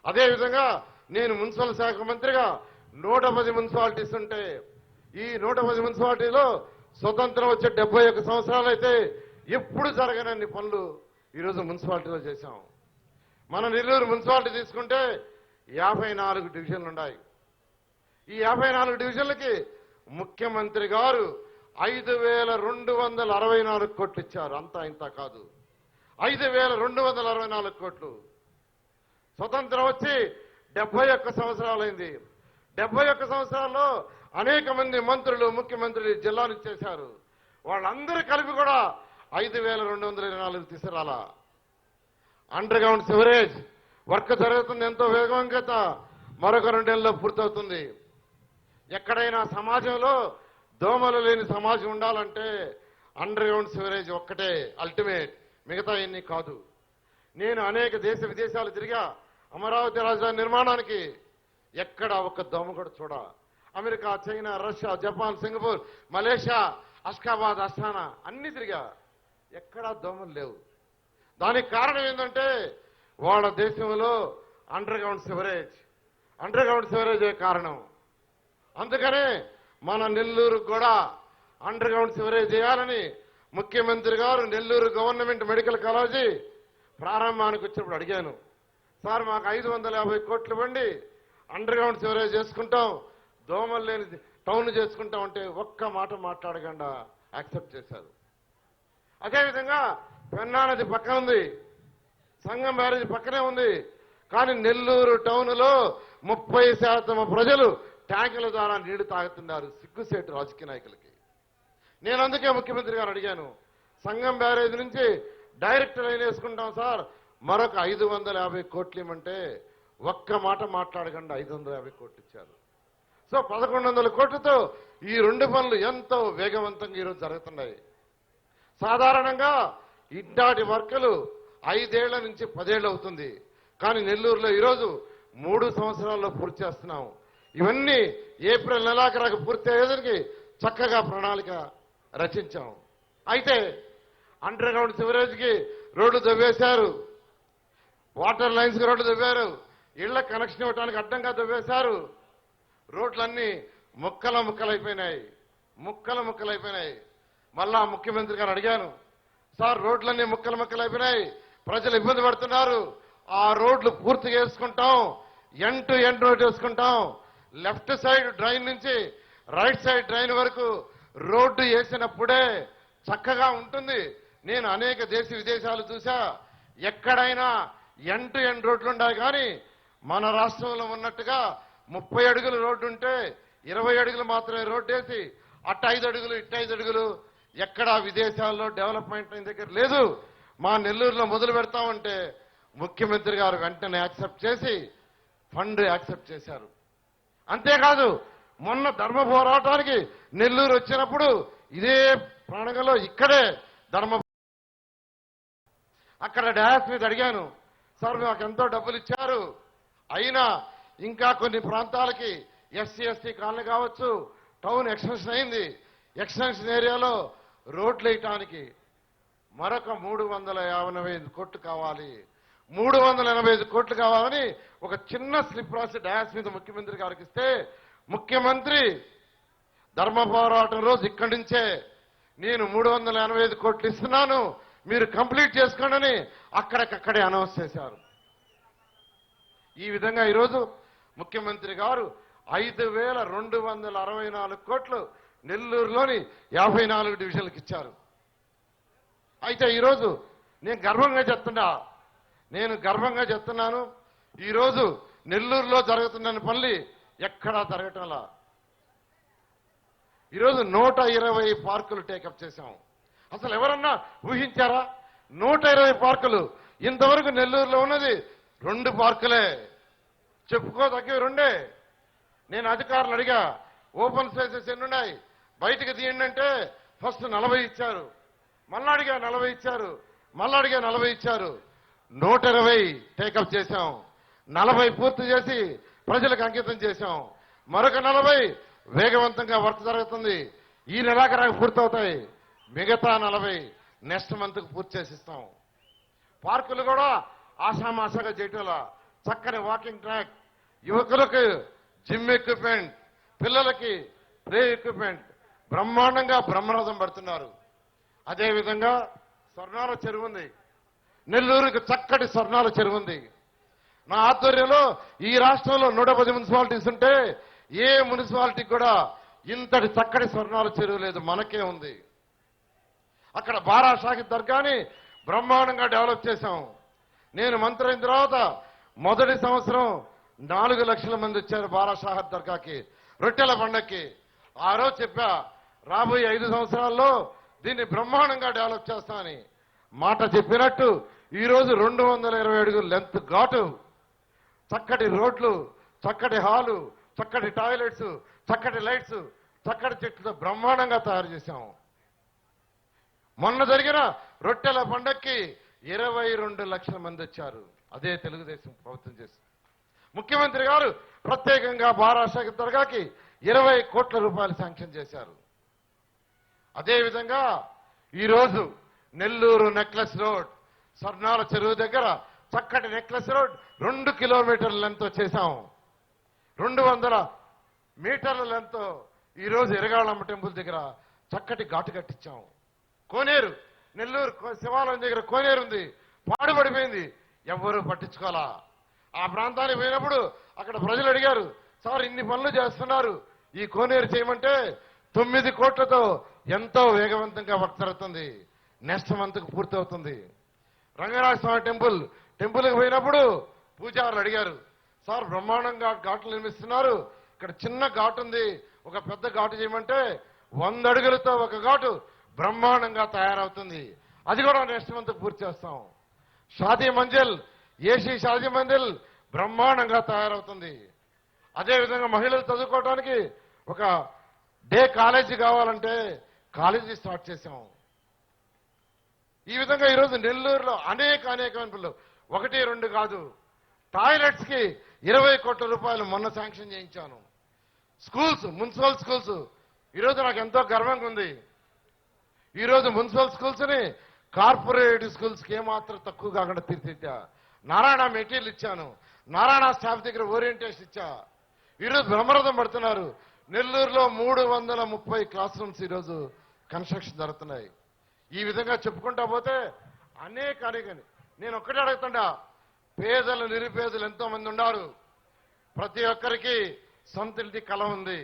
అదేవిధంగా నేను మున్సిపల్ శాఖ మంత్రిగా 110 మున్సిపాలిటీస్ ఉంటే ఈ 110 మున్సిపాలిటీలో స్వతంత్రం వచ్చే 71 సంవత్సరాలు అయితే ఎప్పుడు జరగనన్ని పనులు ఈరోజు మున్సిపాలిటీలో చేశాం. మన నెల్లూరు మున్సిపాలిటీ తీసుకుంటే 54 డివిజన్లు ఉన్నాయి. ఈ 54 డివిజన్లకి ముఖ్యమంత్రి గారు 5,264 కోట్లు ఇచ్చారు. అంతా ఇంత కాదు, 5,264 కోట్లు. స్వతంత్రం వచ్చి 71 సంవత్సరాలైంది. 71 సంవత్సరాల్లో అనేక మంది మంత్రులు, ముఖ్యమంత్రులు జిల్లాలు ఇచ్చేశారు. వాళ్ళందరూ కలిపి కూడా 5,224 తీసుకురాలా. అండర్ గ్రౌండ్ సివరేజ్ వర్క్ జరుగుతుంది, ఎంతో వేగంగా మరొక 2 నెలల్లో పూర్తవుతుంది. ఎక్కడైనా సమాజంలో దోమలు లేని సమాజం ఉండాలంటే అండర్ గ్రౌండ్ సివరేజ్ ఒక్కటే అల్టిమేట్, మిగతా ఎన్ని కాదు. నేను అనేక దేశ విదేశాలు తిరిగా. అమరావతి రాజధాని నిర్మాణానికి ఎక్కడ ఒక్క దోమ కూడా చూడ. America, China, Russia, Japan, Singapore, Malaysia, Ashgabat, Asthana అన్ని తిరిగా. ఎక్కడా దోమలు లేవు. దానికి కారణం ఏంటంటే వాళ్ళ దేశంలో అండర్ గ్రౌండ్ సివరేజే కారణం. అందుకనే మన నెల్లూరు కూడా అండర్ గ్రౌండ్ సివరేజ్ చేయాలని ముఖ్యమంత్రి గారు నెల్లూరు గవర్నమెంట్ మెడికల్ కాలేజీ ప్రారంభానికి వచ్చినప్పుడు అడిగాను. సార్, మాకు 550 కోట్లు ఇవ్వండి, అండర్ గ్రౌండ్ సివరేజ్ చేసుకుంటాం, దోమలు లేని టౌన్ చేసుకుంటాం అంటే ఒక్క మాట మాట్లాడకుండా యాక్సెప్ట్ చేశారు. అదేవిధంగా పెన్నా నది పక్కన ఉంది, సంగం బ్యారేజ్ పక్కనే ఉంది. కానీ నెల్లూరు టౌన్లో 30% ప్రజలు ట్యాంకుల ద్వారా నీళ్లు తాగుతున్నారు. సిగ్గుసేటు రాజకీయ నాయకులకి. నేను అందుకే ముఖ్యమంత్రి గారు అడిగాను, సంగం బ్యారేజ్ నుంచి డైరెక్ట్ లైన్ వేసుకుంటాం సార్, మరొక 550 కోట్లు ఇవ్వమంటే ఒక్క మాట మాట్లాడకుండా 550 కోట్లు ఇచ్చారు. సో 1,100 కోట్లతో ఈ 2 పనులు ఎంతో వేగవంతంగా ఈరోజు జరుగుతున్నాయి. సాధారణంగా ఇట్లాంటి వర్కులు 5 ఏళ్ల నుంచి 10 ఏళ్ళు అవుతుంది. కానీ నెల్లూరులో ఈరోజు 3 సంవత్సరాల్లో పూర్తి చేస్తున్నాం. ఇవన్నీ ఏప్రిల్ నెలాఖరుకు పూర్తి అయ్యేదానికి చక్కగా ప్రణాళిక రచించాం. అయితే అండర్ గ్రౌండ్ సివరేజ్కి రోడ్లు దవ్వేశారు, వాటర్ లైన్స్కి రోడ్లు దవ్వారు, ఇళ్ల కనెక్షన్ ఇవ్వడానికి అడ్డంగా దవ్వేశారు. రోడ్లన్నీ ముక్కలైపోయినాయి. మళ్ళా ముఖ్యమంత్రి గారు అడిగాను, సార్ రోడ్లన్నీ ముక్కలైపోయినాయి, ప్రజలు ఇబ్బంది పడుతున్నారు, ఆ రోడ్లు పూర్తిగా వేసుకుంటాం, ఎండ్ టు ఎండ్ రోడ్ వేసుకుంటాం, లెఫ్ట్ సైడ్ డ్రైన్ నుంచి రైట్ సైడ్ డ్రైన్ వరకు రోడ్డు వేసినప్పుడే చక్కగా ఉంటుంది. నేను అనేక దేశ విదేశాలు చూసా, ఎక్కడైనా ఎండ్ టు ఎండ్ రోడ్లు ఉన్నాయి. కానీ మన రాష్ట్రంలో ఉన్నట్టుగా 30 అడుగులు రోడ్డు ఉంటే 20 అడుగులు మాత్రమే రోడ్డు వేసి అట్ట 5 అడుగులు ఇట్ట 5 అడుగులు ఎక్కడా విదేశాల్లో డెవలప్మెంట్ దగ్గర లేదు. మా నెల్లూరులో మొదలు పెడతామంటే ముఖ్యమంత్రి గారు వెంటనే యాక్సెప్ట్ చేసి ఫండ్ యాక్సెప్ట్ చేశారు. అంతేకాదు మొన్న ధర్మ పోరాటానికి నెల్లూరు వచ్చినప్పుడు ఇదే ప్రాణంలో ఇక్కడే అక్కడ డాష్ మీద అడిగాను, సార్ మాకు ఎంతో డబ్బులు ఇచ్చారు, అయినా ఇంకా కొన్ని ప్రాంతాలకి ఎస్సీ ఎస్టీ కాలనీ కావచ్చు, టౌన్ ఎక్స్టెన్షన్ అయింది, ఎక్స్టెన్షన్ ఏరియాలో రోడ్లు వేయటానికి మరొక 385 కోట్లు కావాలి, 385 కోట్లు కావాలని ఒక చిన్న స్లిప్ రాసి డాష్ మీద ముఖ్యమంత్రి గారికి ఇస్తే, ముఖ్యమంత్రి ధర్మ పోరాటం రోజు ఇక్కడి నుంచే నేను 385 కోట్లు ఇస్తున్నాను, మీరు కంప్లీట్ చేసుకోండి అక్కడికక్కడే అనౌన్స్ చేశారు. ఈ విధంగా ఈరోజు ముఖ్యమంత్రి గారు 5,264 కోట్లు నెల్లూరులోని 54 డివిజన్లకు ఇచ్చారు. అయితే ఈరోజు నేను గర్వంగా చెప్తున్నాను, ఈరోజు నెల్లూరులో జరుగుతున్న పనులు ఎక్కడా జరగటంలా. ఈరోజు 120 పార్కులు టేకప్ చేశాం. అసలు ఎవరన్నా ఊహించారా? 120 పార్కులు. ఇంతవరకు నెల్లూరులో ఉన్నది 2 పార్కులే, చెప్పుకోదగ్గవి 2. నేను అధికారులు అడిగా, ఓపెన్ స్పేసెస్ ఎన్ని ఉన్నాయి బయటకు తీయండి అంటే ఫస్ట్ 40 ఇచ్చారు, మళ్ళా అడిగా 40 ఇచ్చారు, మళ్ళా అడిగా 40 ఇచ్చారు. 120 టేకప్ చేశాం, 40 పూర్తి చేసి ప్రజలకు అంకితం చేశాం, మరొక 40 వేగవంతంగా వర్క్ జరుగుతుంది. ఈ నెలాఖరు పూర్తవుతాయి, మిగతా 40 నెక్స్ట్ మంత్కు పూర్తి చేసిస్తాం. పార్కులు కూడా ఆషామాషాగా చేయటంలా చక్కని వాకింగ్ ట్రాక్, యువకులకు జిమ్ ఎక్విప్మెంట్, పిల్లలకి ప్లే ఎక్విప్మెంట్ బ్రహ్మాండంగా బ్రహ్మరథం పడుతున్నారు. అదేవిధంగా స్వర్ణాల చెరువు ఉంది, నెల్లూరుకి చక్కటి స్వర్ణాల చెరువు ఉంది. నా ఆధ్వర్యంలో ఈ రాష్ట్రంలో 110 మున్సిపాలిటీస్ ఉంటే ఏ మున్సిపాలిటీకి కూడా ఇంతటి చక్కటి స్వర్ణాల చెరువు లేదు, మనకే ఉంది. అక్కడ బారా షాహిద్ దర్గాని బ్రహ్మాండంగా డెవలప్ చేశాం. నేను మంత్రి అయిన తర్వాత మొదటి సంవత్సరం 4 లక్షల మంది వచ్చారు బారా షాహిద్ దర్గాకి, రొట్టెల పండక్కి. ఆ రోజు చెప్పా, రాబోయే 5 సంవత్సరాల్లో దీన్ని బ్రహ్మాండంగా డెవలప్ చేస్తామని. మాట చెప్పినట్టు ఈరోజు 220 అడుగుల లెంత్ ఘాటు, చక్కటి రోడ్లు, చక్కటి హాలు, చక్కటి టాయిలెట్స్, చక్కటి లైట్స్, చక్కటి చెట్లతో బ్రహ్మాండంగా తయారు చేశాం. మొన్న జరిగిన రొట్టెల పండక్కి 22 లక్షల మంది వచ్చారు. అదే తెలుగుదేశం ప్రభుత్వం చేసింది. ముఖ్యమంత్రి గారు ప్రత్యేకంగా బారా షాహిద్ దర్గాకి 20 కోట్ల రూపాయలు శాంక్షన్ చేశారు. అదేవిధంగా ఈరోజు నెల్లూరు నెక్లెస్ రోడ్, స్వర్ణాల చెరువు దగ్గర చక్కటి నెక్లెస్ రోడ్ 2 కిలోమీటర్ల లెంత్ చేశాం. 200 మీటర్ల లెంత్ ఈరోజు ఎరగాళమ్మ టెంపుల్ దగ్గర చక్కటి ఘాటు కట్టించాం. కోనేరు, నెల్లూరు శివాలయం దగ్గర కోనేరు ఉంది, పాడుపడిపోయింది, ఎవ్వరూ పట్టించుకోవాలా. ఆ ప్రాంతానికి పోయినప్పుడు అక్కడ ప్రజలు అడిగారు, సార్ ఇన్ని పనులు చేస్తున్నారు, ఈ కోనేరు చేయమంటే 9 కోట్లతో ఎంతో వేగవంతంగా వర్క్ జరుగుతుంది, నెక్స్ట్ మంత్కు పూర్తవుతుంది. రంగనాథ స్వామి టెంపుల్కి పోయినప్పుడు పూజారులు అడిగారు, సార్ బ్రహ్మాండంగా ఘాట్లు నిర్మిస్తున్నారు, ఇక్కడ చిన్న ఘాటు ఉంది, ఒక పెద్ద ఘాటు చేయమంటే 100 అడుగులతో ఒక ఘాటు బ్రహ్మాండంగా తయారవుతుంది, అది కూడా నెక్స్ట్ మంత్ పూర్తి చేస్తాం. షాదీ మంజిల్, ఏసీ షాదీ మంజిల్ బ్రహ్మాండంగా తయారవుతుంది. అదేవిధంగా మహిళలు చదువుకోవడానికి ఒక డే కాలేజీ కావాలంటే కాలేజీ స్టార్ట్ చేశాం. ఈ విధంగా ఈరోజు నెల్లూరులో అనేక పనులు, 1, 2 కాదు. టాయిలెట్స్ కి 20 కోట్ల రూపాయలు మొన్న శాంక్షన్ చేయించాను. స్కూల్స్, మున్సిపల్ స్కూల్స్ ఈరోజు నాకు ఎంతో గర్వంగా ఉంది. ఈరోజు మున్సిపల్ స్కూల్స్ ని కార్పొరేట్ స్కూల్స్ కి ఏమాత్రం తక్కువ కాకుండా తీర్చిదిద్దా. నారాయణ మెటీరియల్ ఇచ్చాను, నారాయణ స్టాఫ్ దగ్గర ఓరియంటేషన్ ఇచ్చా. ఈరోజు బ్రహ్మరథం పడుతున్నారు. నెల్లూరులో 330 క్లాస్ రూమ్స్ ఈరోజు కన్స్ట్రక్షన్ జరుగుతున్నాయి. ఈ విధంగా చెప్పుకుంటా పోతే అనేక నేను ఒక్కటే అడుగుతుండా, పేదలు నిరుపేదలు ఎంతో మంది ఉన్నారు, ప్రతి ఒక్కరికి సొంత ఇంటి కళ ఉంది.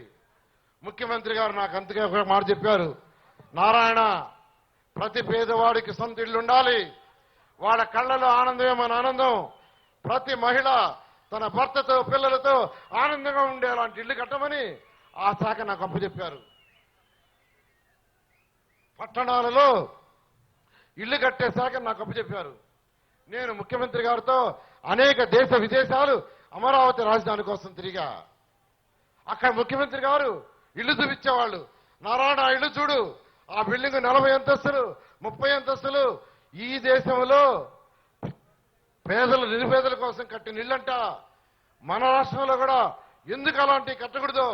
ముఖ్యమంత్రి గారు నాకు అంతగా ఒక మాట చెప్పారు, నారాయణ ప్రతి పేదవాడికి సొంత ఇల్లు ఉండాలి, వాళ్ళ కళ్ళలో ఆనందమే మన ఆనందం, ప్రతి మహిళ తన భర్తతో పిల్లలతో ఆనందంగా ఉండే అలాంటి ఇల్లు కట్టమని ఆ శాఖ నాకు అప్పచెప్పారు. పట్టణాలలో ఇల్లు కట్టే శాఖ నాకు అప్పచెప్పారు. నేను ముఖ్యమంత్రి గారితో అనేక దేశ విదేశాలు అమరావతి రాజధాని కోసం తిరిగా. అక్కడ ముఖ్యమంత్రి గారు ఇల్లు చూపించేవాళ్ళు, నారాయణ ఇల్లు చూడు, ఆ బిల్డింగ్ 40 అంతస్తులు 30 అంతస్తులు, ఈ దేశంలో పేదలు నిరుపేదల కోసం కట్టిన ఇల్లంట, మన రాష్ట్రంలో కూడా ఎందుకు అలాంటి కట్టకూడదో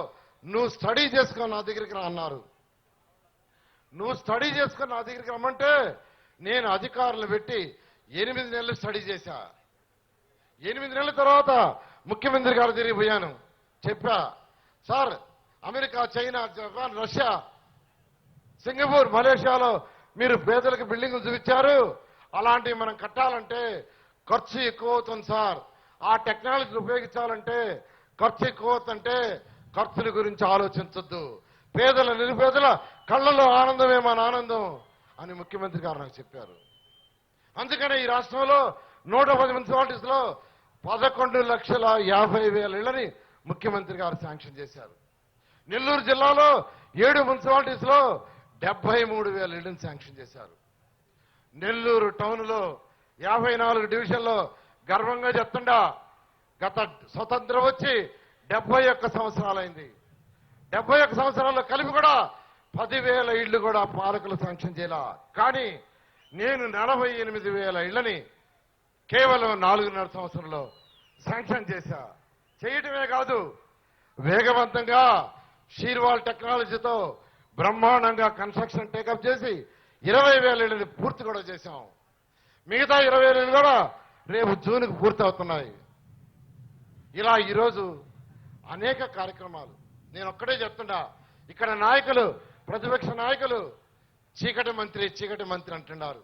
నువ్వు స్టడీ చేసుకొని నా దగ్గరికి రా అన్నారు. నువ్వు స్టడీ చేసుకొని నా దగ్గరికి రమ్మంటే నేను అధికారులు పెట్టి 8 నెలలు స్టడీ చేశా. 8 నెలల తర్వాత ముఖ్యమంత్రి గారు తిరిగిపోయాను, చెప్పా, sir America, China, Japan, Russia, Singapore, మలేషియాలో మీరు పేదలకు బిల్డింగులు చూపించారు, అలాంటివి మనం కట్టాలంటే ఖర్చు ఎక్కువ అవుతుంది సార్, ఆ టెక్నాలజీని ఉపయోగించాలంటే ఖర్చు ఎక్కువ అవుతుంటే ఖర్చుల గురించి ఆలోచించొద్దు, పేదల నిరుపేదల కళ్ళలో ఆనందమే మన ఆనందం అని ముఖ్యమంత్రి గారు నాకు చెప్పారు. అందుకనే ఈ రాష్ట్రంలో 110 మున్సిపాలిటీస్ లో 11,50,000 ఇళ్లని ముఖ్యమంత్రి గారు శాంక్షన్ చేశారు. నెల్లూరు జిల్లాలో 7 మున్సిపాలిటీస్ లో 73,000 ఇళ్లను శాంక్షన్ చేశారు. నెల్లూరు టౌన్ లో 54 డివిజన్లో గర్వంగా చెప్తుండా, గత స్వతంత్రం వచ్చి 71 సంవత్సరాలైంది. 71 సంవత్సరాల్లో కలిపి కూడా 10,000 ఇళ్లు కూడా పాలకులు శాంక్షన్ చేయాల. కానీ నేను 48,000 ఇళ్లని కేవలం 4.5 సంవత్సరంలో శాంక్షన్ చేశా. చేయటమే కాదు, వేగవంతంగా షీర్వాల్ టెక్నాలజీతో బ్రహ్మాండంగా కన్స్ట్రక్షన్ టేకప్ చేసి 20,000 ఇళ్లని పూర్తి కూడా చేశాం. మిగతా 20,000 ఇళ్లు కూడా రేపు జూన్కి పూర్తి అవుతున్నాయి. ఇలా ఈరోజు అనేక కార్యక్రమాలు. నేను ఒక్కడే చెప్తున్నా, ఇక్కడ నాయకులు, ప్రతిపక్ష నాయకులు చీకటి మంత్రి అంటున్నారు.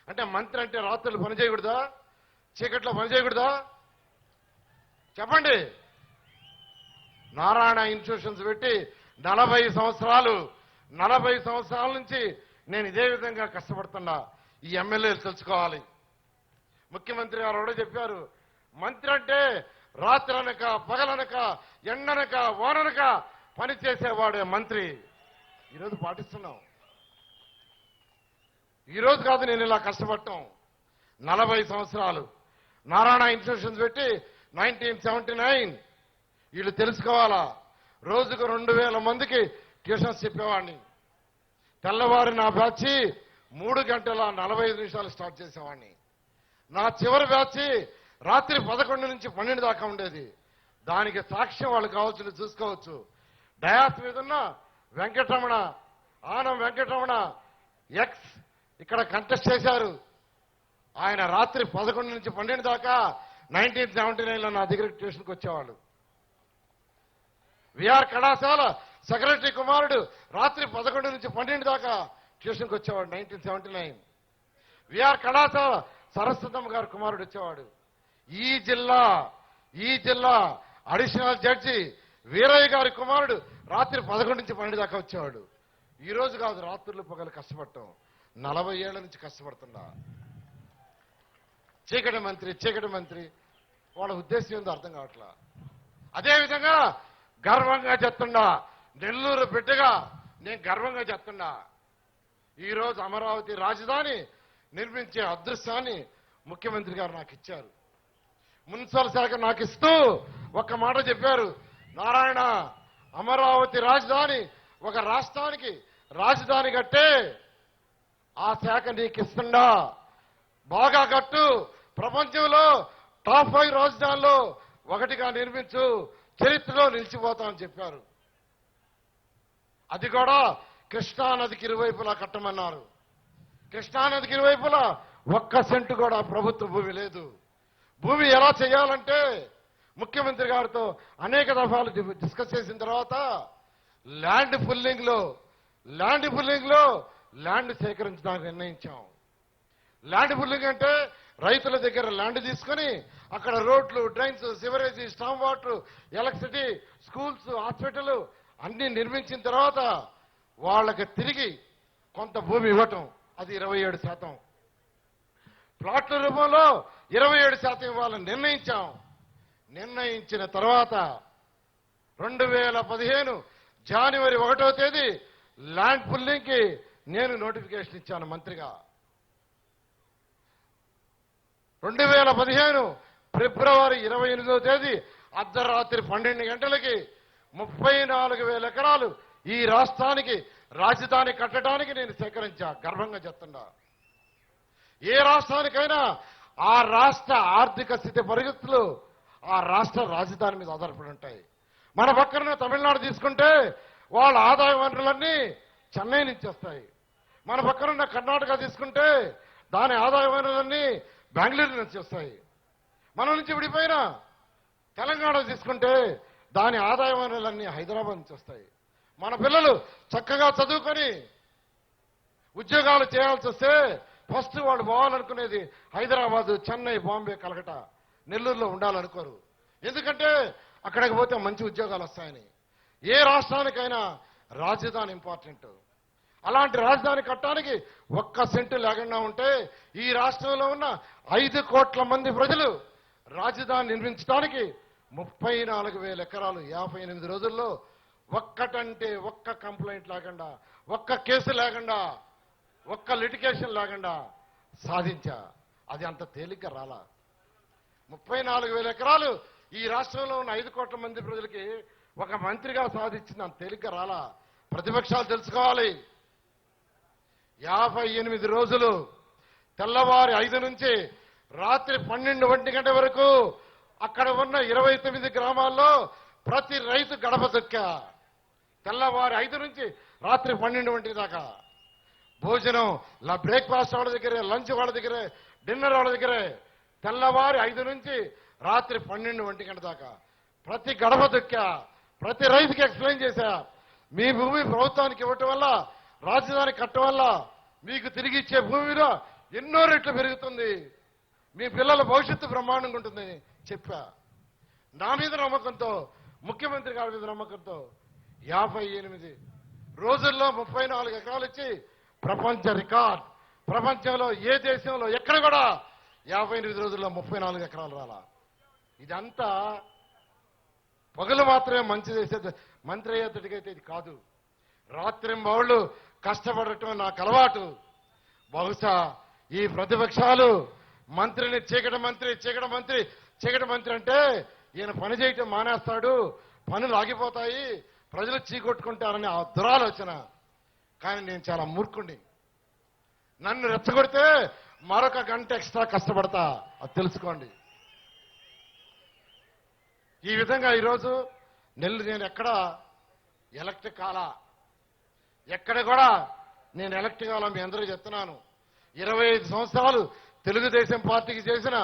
అంటే మంత్రి అంటే రాత్రులు పని చేయకూడదా? చీకట్లో పని చేయకూడదా? చెప్పండి. నారాయణ ఇన్స్టిట్యూషన్స్ పెట్టి 40 సంవత్సరాల నుంచి నేను ఇదే విధంగా కష్టపడుతున్నా. ఈ ఎమ్మెల్యేలు తెలుసుకోవాలి. ముఖ్యమంత్రి గారు కూడా చెప్పారు, మంత్రి అంటే రాత్రనక పగలనక ఎండనక వాననక పనిచేసేవాడే మంత్రి. ఈరోజు పాటిస్తున్నాం. ఈరోజు కాదు నేను ఇలా కష్టపడటం. 40 సంవత్సరాలు నారాయణ ఇన్స్టిట్యూషన్స్ పెట్టి 1979. వీళ్ళు తెలుసుకోవాలా. రోజుకు 2000 మందికి ట్యూషన్స్ చెప్పేవాడిని. తెల్లవారి నా బ్యాచ్ 3 గంటల 45 నిమిషాలు స్టార్ట్ చేసేవాడిని. నా చివరి బ్యాచ్ రాత్రి 11 నుంచి 12 దాకా ఉండేది. దానికి సాక్ష్యం వాళ్ళు కావాల్సింది చూసుకోవచ్చు. డయాస్ మీద ఉన్న వెంకటరమణ, ఆనం వెంకటరమణ ఎక్స్ ఇక్కడ కంటెస్ట్ చేశారు. ఆయన రాత్రి 11 నుంచి 12 దాకా 1979లో నా దగ్గరికి ట్యూషన్కి వచ్చేవాళ్ళు. విఆర్ కళాశాల సెక్రటరీ కుమారుడు రాత్రి 11 నుంచి 12 దాకా ట్యూషన్కి వచ్చేవాడు 1979. విఆర్ కళాశాల సరస్వతమ్మ గారు కుమారుడు వచ్చేవాడు. ఈ జిల్లా అడిషనల్ జడ్జి వీరయ్య గారి కుమారుడు రాత్రి 11 నుంచి 12 దాకా వచ్చేవాడు. ఈ రోజు కాదు, రాత్రులు పగలు కష్టపడటం. 40 ఏళ్ల నుంచి కష్టపడుతున్నా. చీకటి మంత్రి వాళ్ళ ఉద్దేశం ఏందో అర్థం కావట్లా. అదేవిధంగా గర్వంగా చెప్తున్నా, నెల్లూరు బిడ్డగా నేను గర్వంగా చెప్తున్నా, ఈరోజు అమరావతి రాజధాని నిర్మించే అదృష్టాన్ని ముఖ్యమంత్రి గారు నాకు ఇచ్చారు. మున్సిపల్ శాఖ నాకు ఇస్తూ ఒక్క మాట చెప్పారు, నారాయణ అమరావతి రాజధాని ఒక రాష్ట్రానికి రాజధాని కట్టే ఆ శాఖ నీకు ఇస్తుండా, బాగా కట్టు, ప్రపంచంలో టాప్ 5 రాజధానిలో ఒకటిగా నిర్మించు, చరిత్రలో నిలిచిపోతామని చెప్పారు. అది కూడా కృష్ణానదికి ఇరువైపులా కట్టమన్నారు. కృష్ణానదికి ఇరువైపులా 1 సెంటు కూడా ప్రభుత్వ భూమి లేదు. భూమి ఎలా చేయాలంటే ముఖ్యమంత్రి గారితో అనేక దఫాలు డిస్కస్ చేసిన తర్వాత ల్యాండ్ పుల్లింగ్ లో ల్యాండ్ సేకరించడానికి నిర్ణయించాం. ల్యాండ్ పుల్లింగ్ అంటే రైతుల దగ్గర ల్యాండ్ తీసుకొని అక్కడ రోడ్లు, drains, సివరేజీ, storm water, electricity, schools, hospital అన్ని నిర్మించిన తర్వాత వాళ్ళకి తిరిగి కొంత భూమి ఇవ్వటం. అది 27%. ప్లాట్ల రూపంలో 27% ఇవ్వాలని నిర్ణయించాం. నిర్ణయించిన తర్వాత 2015 జనవరి 1వ తేదీ ల్యాండ్ పుల్లింగ్ కి నేను నోటిఫికేషన్ ఇచ్చాను మంత్రిగా. 2015 ఫిబ్రవరి 28వ తేదీ అర్ధరాత్రి 12 గంటలకి 34,000 ఎకరాలు ఈ రాష్ట్రానికి రాజధాని కట్టడానికి నేను సేకరించా. గర్వంగా చెప్తున్నా. ఏ రాష్ట్రానికైనా ఆ రాష్ట్ర ఆర్థిక స్థితి పరిస్థితులు ఆ రాష్ట్ర రాజధాని మీద ఆధారపడి ఉంటాయి. మన పక్కన తమిళనాడు తీసుకుంటే వాళ్ళ ఆదాయ వనరులన్నీ చెన్నై నుంచి వస్తాయి. మన పక్కన కర్ణాటక తీసుకుంటే దాని ఆదాయ వనరులన్నీ బెంగళూరు నుంచి వస్తాయి. మన నుంచి విడిపోయిన తెలంగాణ తీసుకుంటే దాని ఆదాయ వనరులన్నీ హైదరాబాద్ నుంచి వస్తాయి. మన పిల్లలు చక్కగా చదువుకొని ఉద్యోగాలు చేయాల్సి వస్తే ఫస్ట్ వాళ్ళు పోవాలనుకునేది హైదరాబాదు, చెన్నై, బాంబే, కలకటా, నెల్లూరులో ఉండాలనుకోరు. ఎందుకంటే అక్కడికి పోతే మంచి ఉద్యోగాలు వస్తాయని. ఏ రాష్ట్రానికైనా రాజధాని ఇంపార్టెంట్. అలాంటి రాజధాని కట్టడానికి 1 సెంటు లేకుండా ఉంటే ఈ రాష్ట్రంలో ఉన్న 5 కోట్ల మంది ప్రజలు రాజధాని నిర్మించడానికి 34,000 ఎకరాలు 58 రోజుల్లో ఒక్కటంటే ఒక్క కంప్లైంట్ లేకుండా, ఒక్క కేసు లేకుండా, ఒక్క లిటిగేషన్ లేకుండా సాధించా. అది అంత తేలిగ్గా రాలా. 34,000 ఎకరాలు ఈ రాష్ట్రంలో ఉన్న 5 కోట్ల మంది ప్రజలకి ఒక మంత్రిగా సాధించింది అంత తేలిగ్గా రాలా. ప్రతిపక్షాలు తెలుసుకోవాలి. 58 రోజులు తెల్లవారి 5 నుంచి రాత్రి 12 గంట వరకు అక్కడ ఉన్న 29 గ్రామాల్లో ప్రతి రైతు గడప తొక్కా. తెల్లవారి 5 నుంచి రాత్రి 12 దాకా భోజనం, బ్రేక్ఫాస్ట్ వాళ్ళ దగ్గరే, లంచ్ వాళ్ళ దగ్గరే, డిన్నర్ వాళ్ళ దగ్గరే. తెల్లవారి 5 నుంచి రాత్రి 12 ఒంటి గంట దాకా ప్రతి గడప దొక్కా, ప్రతి రైతుకి ఎక్స్ప్లెయిన్ చేశా. మీ భూమి ప్రభుత్వానికి ఇవ్వటం వల్ల, రాజధాని కట్టడం వల్ల మీకు తిరిగి ఇచ్చే భూమి మీద ఎన్నో రెట్లు పెరుగుతుంది, మీ పిల్లల భవిష్యత్తు బ్రహ్మాండంగా ఉంటుందని చెప్పా. నా మీద నమ్మకంతో, ముఖ్యమంత్రి గారి మీద నమ్మకంతో 58 రోజుల్లో 34 ఎకరాలు ఇచ్చి ప్రపంచ రికార్డ్. ప్రపంచంలో ఏ దేశంలో ఎక్కడ కూడా 58 రోజుల్లో 34 ఎకరాలు రాలా. ఇదంతా పగలు మాత్రమే మంచి చేసేది, మంత్రి అయ్యేటట్టుగైతే ఇది కాదు. రాత్రింబవళ్ళు కష్టపడటం నాకు అలవాటు. బహుశా ఈ ప్రతిపక్షాలు మంత్రిని చీకటి మంత్రి, చీకటి మంత్రి, చీకటి మంత్రి అంటే ఈయన పని చేయటం మానేస్తాడు, పనులు ఆగిపోతాయి, ప్రజలు చీకొట్టుకుంటారని ఆ దురాలోచన. కానీ నేను చాలా మూర్ఖుణ్ణి. నన్ను రెచ్చగొడితే మరొక గంట ఎక్స్ట్రా కష్టపడతా, అది తెలుసుకోండి. ఈ విధంగా ఈరోజు నేను ఎక్కడ ఎలక్ట్ కాలా, ఎక్కడ కూడా నేను ఎలక్ట్ కావాలా మీ అందరూ చెప్తున్నాను. 25 సంవత్సరాలు తెలుగుదేశం పార్టీకి చేసిన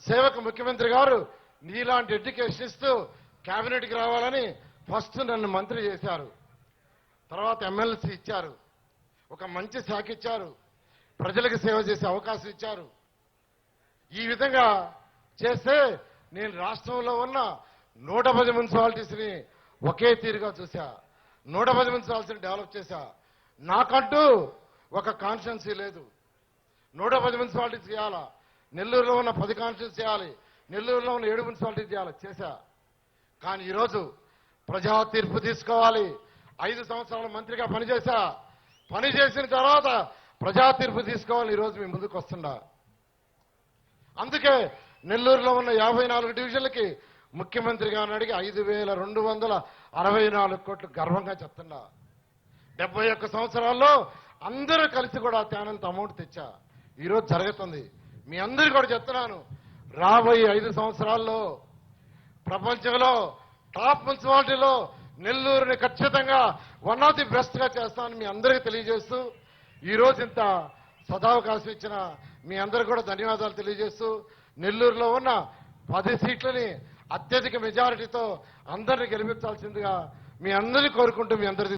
సేవకు ముఖ్యమంత్రి గారు నీలాంటి ఎడ్యుకేషన్ ఇస్తూ కేబినెట్కి రావాలని ఫస్ట్ నన్ను మంత్రి చేశారు. తర్వాత ఎమ్మెల్సీ ఇచ్చారు, ఒక మంచి శాఖ ఇచ్చారు, ప్రజలకు సేవ చేసే అవకాశం ఇచ్చారు. ఈ విధంగా చేస్తే నేను రాష్ట్రంలో ఉన్న 110 మున్సిపాలిటీస్ని ఒకే తీరుగా చూశా, 110 మున్సిపాలిటీని డెవలప్ చేశా. నాకంటూ ఒక కాన్స్టిట్యున్సీ లేదు. 110 మున్సిపాలిటీస్ చేయాలా, నెల్లూరులో ఉన్న 10 కాన్స్టిట్యున్సీ చేయాలి, నెల్లూరులో ఉన్న 7 మున్సిపాలిటీస్ చేయాలి, చేశా. కానీ ఈరోజు ప్రజా తీర్పు తీసుకోవాలి. 5 సంవత్సరాల మంత్రిగా పనిచేశా, పని చేసిన తర్వాత ప్రజా తీర్పు తీసుకోవాలి. ఈరోజు మీ ముందుకు వస్తుండా. అందుకే నెల్లూరులో ఉన్న 54 డివిజన్లకి ముఖ్యమంత్రి గారిని అడిగి 5,264 కోట్లు గర్వంగా చెప్తున్నా. 71 సంవత్సరాల్లో అందరూ కలిసి కూడా తేనంత అమౌంట్ తెచ్చా. ఈరోజు జరుగుతుంది. మీ అందరికీ కూడా చెప్తున్నాను, రాబోయే 5 సంవత్సరాల్లో ప్రపంచంలో టాప్ మున్సిపాలిటీలో నెల్లూరుని ఖచ్చితంగా వన్ ఆఫ్ ది బెస్ట్ గా చేస్తానని మీ అందరికీ తెలియజేస్తూ, ఈ రోజు ఇంత సదావకాశం ఇచ్చిన మీ అందరికీ కూడా ధన్యవాదాలు తెలియజేస్తూ, నెల్లూరులో ఉన్న 10 సీట్లని అత్యధిక మెజారిటీతో అందరినీ గెలిపించాల్సిందిగా మీ అందరినీ కోరుకుంటూ మీ అందరిది